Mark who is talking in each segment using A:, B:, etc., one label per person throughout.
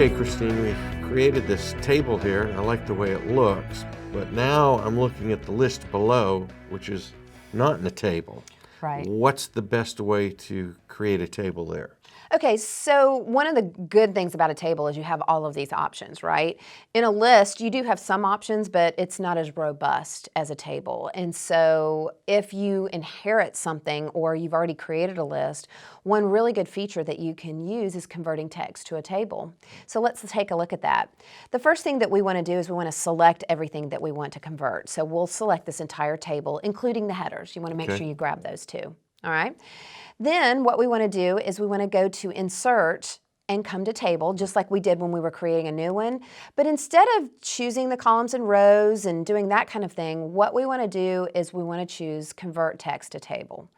A: Okay, Christine, we created this table here, and I like the way it looks, but now I'm looking at the list below, which is not in the table.
B: Right.
A: What's the best way to create a table there?
B: Okay, so one of the good things about a table is you have all of these options, right? In a list, you do have some options, but it's not as robust as a table. And so if you inherit something or you've already created a list, one really good feature that you can use is converting text to a table. So let's take a look at that. The first thing that we want to do is we want to select everything that we want to convert. So we'll select this entire table, including the headers. You want to make sure you grab those too, all right? Then what we want to do is we want to go to Insert and come to Table, just like we did when we were creating a new one. But instead of choosing the columns and rows and doing that kind of thing, what we want to do is we want to choose Convert Text to Table.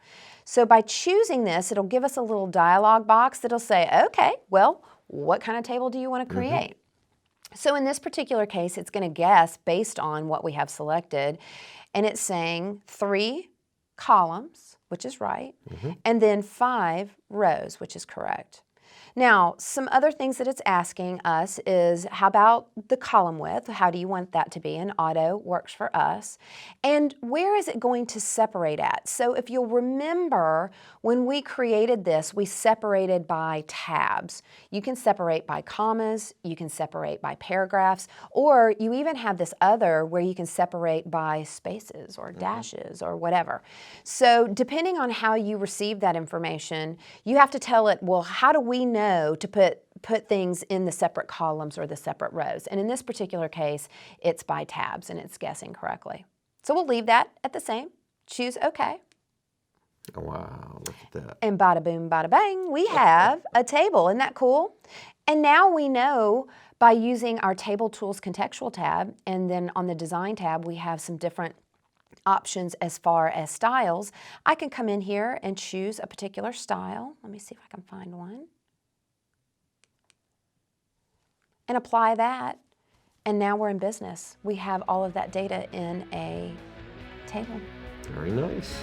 B: So by choosing this, it'll give us a little dialog box that'll say, okay, well, what kind of table do you want to create? So in this particular case, it's going to guess based on what we have selected, and it's saying 3 columns, which is right, and then 5 rows, which is correct. Now, some other things that it's asking us is, how about the column width? How do you want that to be? And auto works for us. And where is it going to separate at? So if you'll remember, when we created this, we separated by tabs. You can separate by commas, you can separate by paragraphs, or you even have this other where you can separate by spaces or dashes or whatever. So depending on how you receive that information, you have to tell it, well, how do we know to put things in the separate columns or the separate rows? And in this particular case, it's by tabs and it's guessing correctly. So we'll leave that at the same. Choose OK.
A: Oh, wow, look at that.
B: And bada boom, bada bang, we have a table. Isn't that cool? And now we know by using our Table Tools Contextual tab, and then on the Design tab, we have some different options as far as styles. I can come in here and choose a particular style. Let me see if I can find one. And apply that, and now we're in business. We have all of that data in a table.
A: Very nice.